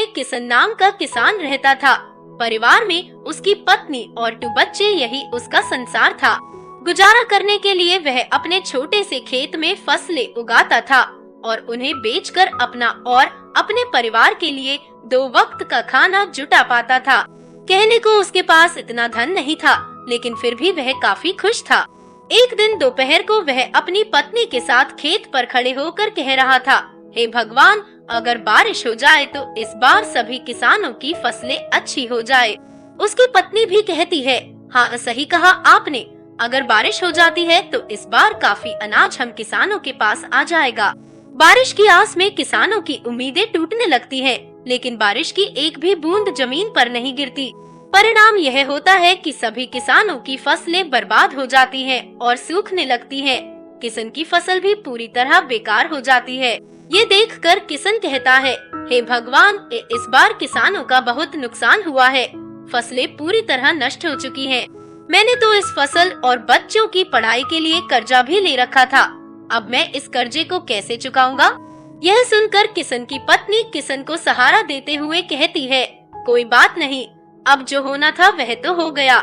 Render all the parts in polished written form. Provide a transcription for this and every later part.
में किसन नाम का किसान रहता था। परिवार में उसकी पत्नी और 2 बच्चे, यही उसका संसार था। गुजारा करने के लिए वह अपने छोटे से खेत में फसलें उगाता था और उन्हें बेचकर अपना और अपने परिवार के लिए 2 वक्त का खाना जुटा पाता था। कहने को उसके पास इतना धन नहीं था, लेकिन फिर भी वह काफी खुश था। एक दिन दोपहर को वह अपनी पत्नी के साथ खेत पर खड़े होकर कह रहा था, हे भगवान, अगर बारिश हो जाए तो इस बार सभी किसानों की फसलें अच्छी हो जाए। उसकी पत्नी भी कहती है, हाँ सही कहा आपने, अगर बारिश हो जाती है तो इस बार काफी अनाज हम किसानों के पास आ जाएगा। बारिश की आस में किसानों की उम्मीदें टूटने लगती हैं, लेकिन बारिश की एक भी बूंद जमीन पर नहीं गिरती। परिणाम यह होता है कि सभी किसानों की फसलें बर्बाद हो जाती हैं और सूखने लगती हैं। किसन की फसल भी पूरी तरह बेकार हो जाती है। ये देखकर किसन कहता है, हे भगवान, इस बार किसानों का बहुत नुकसान हुआ है। फसलें पूरी तरह नष्ट हो चुकी हैं। मैंने तो इस फसल और बच्चों की पढ़ाई के लिए कर्जा भी ले रखा था। अब मैं इस कर्जे को कैसे चुकाऊंगा? यह सुनकर किसन की पत्नी किसन को सहारा देते हुए कहती है, कोई बात नहीं, अब जो होना था वह तो हो गया।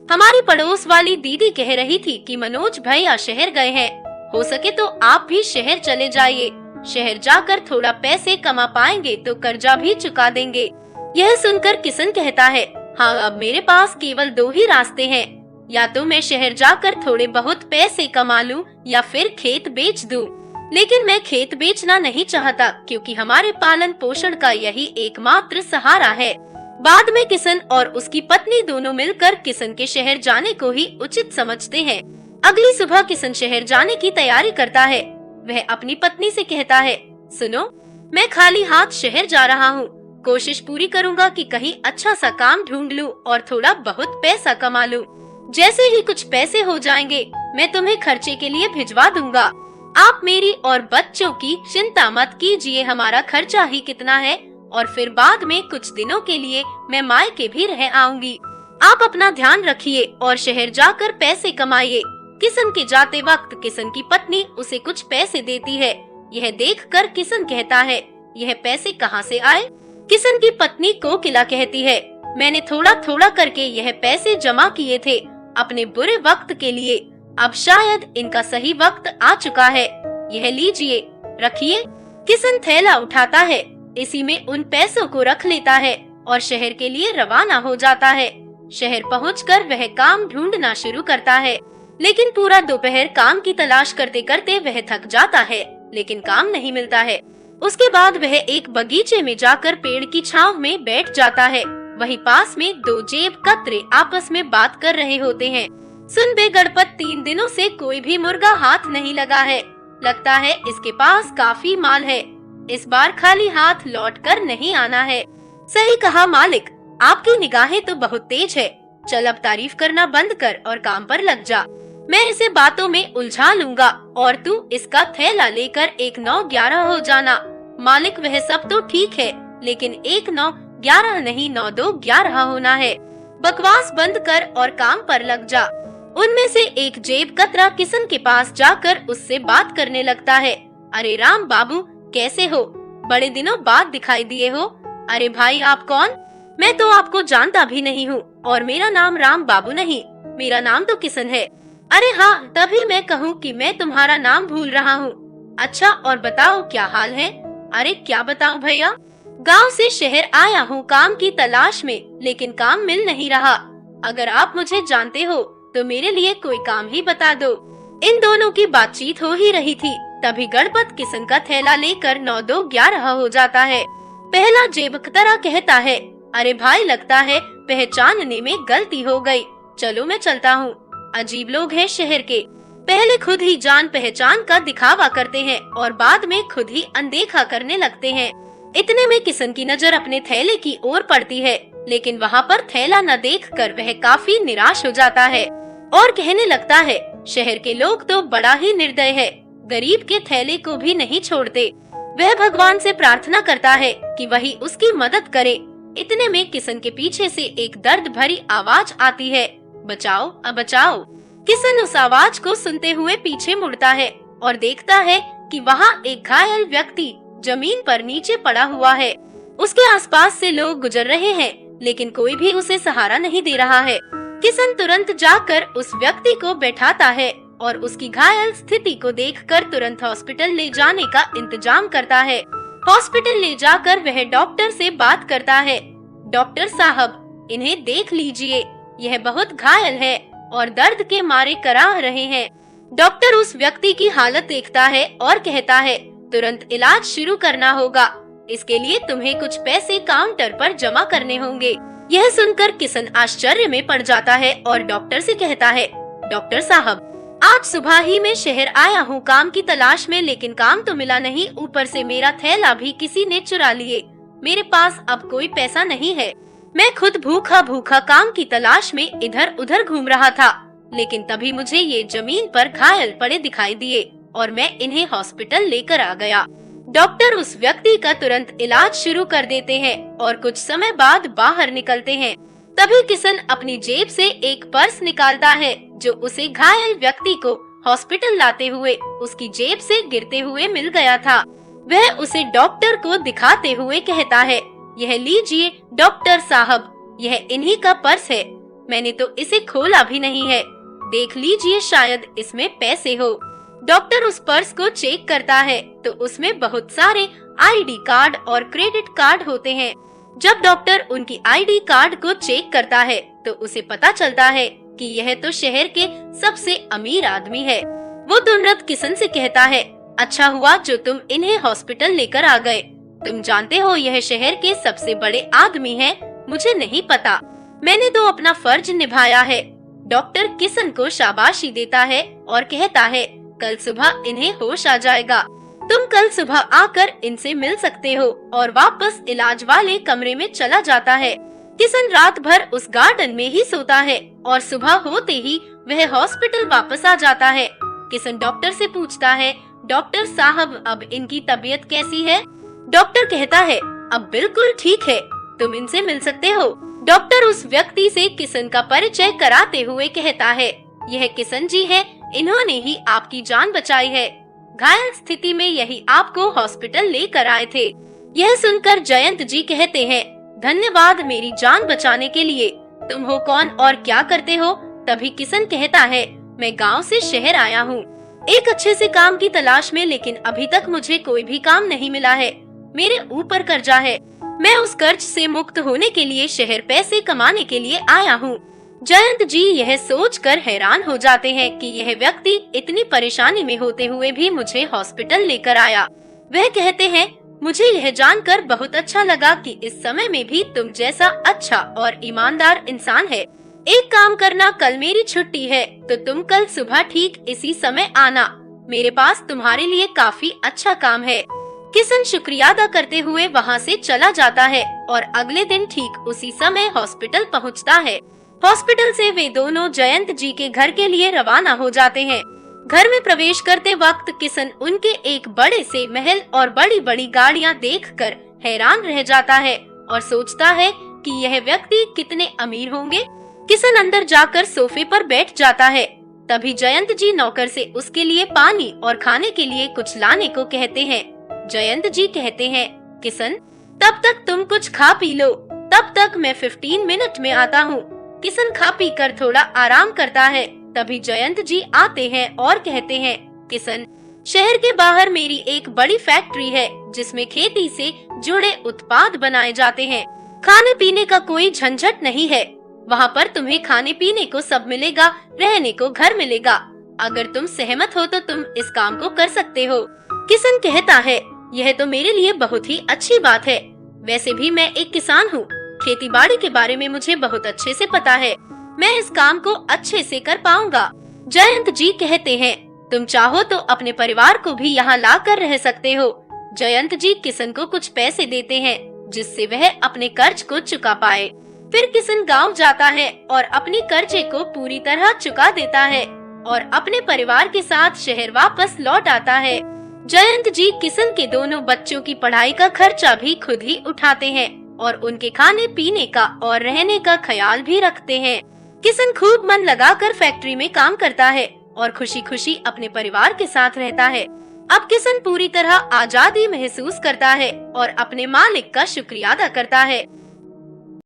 हमारी पड़ोस वाली दीदी कह रही थी कि मनोज भैया शहर गए हैं, हो सके तो आप भी शहर चले जाइए। शहर जाकर थोड़ा पैसे कमा पाएंगे तो कर्जा भी चुका देंगे। यह सुनकर किसन कहता है, हाँ अब मेरे पास केवल 2 ही रास्ते हैं, या तो मैं शहर जाकर थोड़े बहुत पैसे कमा लूं या फिर खेत बेच दूं। लेकिन मैं खेत बेचना नहीं चाहता, क्योंकि हमारे पालन पोषण का यही एकमात्र सहारा है। बाद में किसन और उसकी पत्नी दोनों मिलकर किसन के शहर जाने को ही उचित समझते हैं। अगली सुबह किसन शहर जाने की तैयारी करता है। वह अपनी पत्नी से कहता है, सुनो, मैं खाली हाथ शहर जा रहा हूँ। कोशिश पूरी करूँगा कि कहीं अच्छा सा काम ढूंढ लूँ और थोड़ा बहुत पैसा कमा लूँ। जैसे ही कुछ पैसे हो जाएंगे मैं तुम्हें खर्चे के लिए भिजवा दूंगा। आप मेरी और बच्चों की चिंता मत कीजिए, हमारा खर्चा ही कितना है, और फिर बाद में कुछ दिनों के लिए मैं मायके भी रह आऊंगी। आप अपना ध्यान रखिए और शहर जाकर पैसे कमाइए। किसन के जाते वक्त किसन की पत्नी उसे कुछ पैसे देती है। यह देखकर किसन कहता है, यह पैसे कहाँ से आए? किसन की पत्नी कोकिला कहती है, मैंने थोड़ा थोड़ा करके यह पैसे जमा किए थे अपने बुरे वक्त के लिए। अब शायद इनका सही वक्त आ चुका है। यह लीजिए, रखिए। किसन थैला उठाता है, इसी में उन पैसों को रख लेता है और शहर के लिए रवाना हो जाता है। शहर पहुंचकर वह काम ढूंढना शुरू करता है, लेकिन पूरा दोपहर काम की तलाश करते करते वह थक जाता है, लेकिन काम नहीं मिलता है। उसके बाद वह एक बगीचे में जाकर पेड़ की छांव में बैठ जाता है। वहीं पास में 2 जेब कतरे आपस में बात कर रहे होते हैं। सुन बे गणपत, 3 दिनों से कोई भी मुर्गा हाथ नहीं लगा है। लगता है इसके पास काफी माल है। इस बार खाली हाथ लौटकर नहीं आना है। सही कहा मालिक, आपकी निगाहें तो बहुत तेज है। चल अब तारीफ करना बंद कर और काम पर लग जा। मैं इसे बातों में उलझा लूंगा और तू इसका थैला लेकर 1 9 11 हो जाना। मालिक, वह सब तो ठीक है, लेकिन 1 9 11 नहीं, 9 2 11 होना है। बकवास बंद कर और काम पर लग जा। उनमें से एक जेब कतरा किसन के पास जाकर उससे बात करने लगता है। अरे राम बाबू, कैसे हो? बड़े दिनों बाद दिखाई दिए हो। अरे भाई, आप कौन? मैं तो आपको जानता भी नहीं हूँ, और मेरा नाम राम बाबू नहीं, मेरा नाम तो किसन है। अरे हाँ, तभी मैं कहूँ कि मैं तुम्हारा नाम भूल रहा हूँ। अच्छा, और बताओ क्या हाल है? अरे क्या बताऊँ भैया, गांव से शहर आया हूँ काम की तलाश में, लेकिन काम मिल नहीं रहा। अगर आप मुझे जानते हो तो मेरे लिए कोई काम ही बता दो। इन दोनों की बातचीत हो ही रही थी, तभी गणपत किसन का थैला लेकर 9 2 11 हो जाता है। पहला जेबकतरा कहता है, अरे भाई, लगता है पहचानने में गलती हो गई। चलो मैं चलता हूँ। अजीब लोग हैं शहर के, पहले खुद ही जान पहचान का दिखावा करते हैं और बाद में खुद ही अनदेखा करने लगते हैं। इतने में किसन की नजर अपने थैले की ओर पड़ती है, लेकिन वहाँ पर थैला न देखकर वह काफी निराश हो जाता है और कहने लगता है, शहर के लोग तो बड़ा ही निर्दय है, गरीब के थैले को भी नहीं छोड़ते। वह भगवान से प्रार्थना करता है कि वही उसकी मदद करे। इतने में किसन के पीछे से एक दर्द भरी आवाज आती है, बचाओ अब बचाओ। किसन उस आवाज को सुनते हुए पीछे मुड़ता है और देखता है कि वहाँ एक घायल व्यक्ति जमीन पर नीचे पड़ा हुआ है। उसके आसपास से लोग गुजर रहे हैं, लेकिन कोई भी उसे सहारा नहीं दे रहा है। किशन तुरंत जाकर उस व्यक्ति को बैठाता है और उसकी घायल स्थिति को देखकर तुरंत हॉस्पिटल ले जाने का इंतजाम करता है। हॉस्पिटल ले जाकर वह डॉक्टर से बात करता है। डॉक्टर साहब, इन्हें देख लीजिए, यह बहुत घायल है और दर्द के मारे कराह रहे हैं। डॉक्टर उस व्यक्ति की हालत देखता है और कहता है, तुरंत इलाज शुरू करना होगा। इसके लिए तुम्हें कुछ पैसे काउंटर पर जमा करने होंगे। यह सुनकर किशन आश्चर्य में पड़ जाता है और डॉक्टर से कहता है, डॉक्टर साहब, आज सुबह ही मैं शहर आया हूँ काम की तलाश में, लेकिन काम तो मिला नहीं, ऊपर से मेरा थैला भी किसी ने चुरा लिए। मेरे पास अब कोई पैसा नहीं है। मैं खुद भूखा भूखा काम की तलाश में इधर उधर घूम रहा था, लेकिन तभी मुझे ये जमीन पर घायल पड़े दिखाई दिए और मैं इन्हें हॉस्पिटल लेकर आ गया। डॉक्टर उस व्यक्ति का तुरंत इलाज शुरू कर देते हैं और कुछ समय बाद बाहर निकलते हैं। तभी किशन अपनी जेब से एक पर्स निकालता है जो उसे घायल व्यक्ति को हॉस्पिटल लाते हुए उसकी जेब से गिरते हुए मिल गया था। वह उसे डॉक्टर को दिखाते हुए कहता है, यह लीजिए डॉक्टर साहब, यह इन्हीं का पर्स है। मैंने तो इसे खोला भी नहीं है, देख लीजिए, शायद इसमें पैसे हो। डॉक्टर उस पर्स को चेक करता है तो उसमें बहुत सारे आईडी कार्ड और क्रेडिट कार्ड होते हैं। जब डॉक्टर उनकी आईडी कार्ड को चेक करता है तो उसे पता चलता है कि यह तो शहर के सबसे अमीर आदमी है। वो तुरंत किशन से कहता है, अच्छा हुआ जो तुम इन्हें हॉस्पिटल लेकर आ गए। तुम जानते हो यह शहर के सबसे बड़े आदमी हैं, मुझे नहीं पता। मैंने तो अपना फर्ज निभाया है। डॉक्टर किशन को शाबाशी देता है और कहता है, कल सुबह इन्हें होश आ जाएगा। तुम कल सुबह आकर इनसे मिल सकते हो, और वापस इलाज वाले कमरे में चला जाता है। किशन रात भर उस गार्डन में ही सोता है और सुबह होते ही वह हॉस्पिटल वापस आ जाता है। किशन डॉक्टर से पूछता है, डॉक्टर साहब, अब इनकी तबीयत कैसी है? डॉक्टर कहता है, अब बिल्कुल ठीक है, तुम इनसे मिल सकते हो। डॉक्टर उस व्यक्ति से किशन का परिचय कराते हुए कहता है, यह किशन जी है, इन्होंने ही आपकी जान बचाई है। घायल स्थिति में यही आपको हॉस्पिटल लेकर आए थे। यह सुनकर जयंत जी कहते हैं, धन्यवाद मेरी जान बचाने के लिए। तुम हो कौन और क्या करते हो? तभी किशन कहता है, मैं गांव से शहर आया हूँ एक अच्छे से काम की तलाश में, लेकिन अभी तक मुझे कोई भी काम नहीं मिला है। मेरे ऊपर कर्जा है, मैं उस कर्ज से मुक्त होने के लिए शहर पैसे कमाने के लिए आया हूँ। जयंत जी यह सोचकर हैरान हो जाते हैं कि यह व्यक्ति इतनी परेशानी में होते हुए भी मुझे हॉस्पिटल लेकर आया। वह कहते हैं, मुझे यह जानकर बहुत अच्छा लगा कि इस समय में भी तुम जैसा अच्छा और ईमानदार इंसान है। एक काम करना, कल मेरी छुट्टी है तो तुम कल सुबह ठीक इसी समय आना। मेरे पास तुम्हारे लिए काफी अच्छा काम है। किशन शुक्रिया अदा करते हुए वहाँ से चला जाता है और अगले दिन ठीक उसी समय हॉस्पिटल पहुँचता है। हॉस्पिटल से वे दोनों जयंत जी के घर के लिए रवाना हो जाते हैं। घर में प्रवेश करते वक्त किशन उनके एक बड़े से महल और बड़ी बड़ी गाड़ियाँ देखकर हैरान रह जाता है और सोचता है कि यह व्यक्ति कितने अमीर होंगे। किशन अंदर जाकर सोफे पर बैठ जाता है। तभी जयंत जी नौकर से उसके लिए पानी और खाने के लिए कुछ लाने को कहते हैं। जयंत जी कहते हैं, किशन, तब तक तुम कुछ खा पी लो, तब तक मैं 15 मिनट में आता हूँ। किशन खा पी कर थोड़ा आराम करता है। तभी जयंत जी आते हैं और कहते हैं, किशन, शहर के बाहर मेरी एक बड़ी फैक्ट्री है जिसमें खेती से जुड़े उत्पाद बनाए जाते हैं। खाने पीने का कोई झंझट नहीं है। वहाँ पर तुम्हें खाने पीने को सब मिलेगा, रहने को घर मिलेगा। अगर तुम सहमत हो तो तुम इस काम को कर सकते हो। किशन कहता है, यह तो मेरे लिए बहुत ही अच्छी बात है। वैसे भी मैं एक किसान हूँ, खेती बाड़ी के बारे में मुझे बहुत अच्छे से पता है। मैं इस काम को अच्छे से कर पाऊंगा। जयंत जी कहते हैं, तुम चाहो तो अपने परिवार को भी यहाँ ला कर रह सकते हो। जयंत जी किशन को कुछ पैसे देते हैं जिससे वह अपने कर्ज को चुका पाए। फिर किशन गांव जाता है और अपनी कर्जे को पूरी तरह चुका देता है और अपने परिवार के साथ शहर वापस लौट आता है। जयंत जी किशन के दोनों बच्चों की पढ़ाई का खर्चा भी खुद ही उठाते हैं और उनके खाने पीने का और रहने का ख्याल भी रखते हैं। किशन खूब मन लगाकर फैक्ट्री में काम करता है और खुशी खुशी अपने परिवार के साथ रहता है। अब किशन पूरी तरह आजादी महसूस करता है और अपने मालिक का शुक्रिया अदा करता है।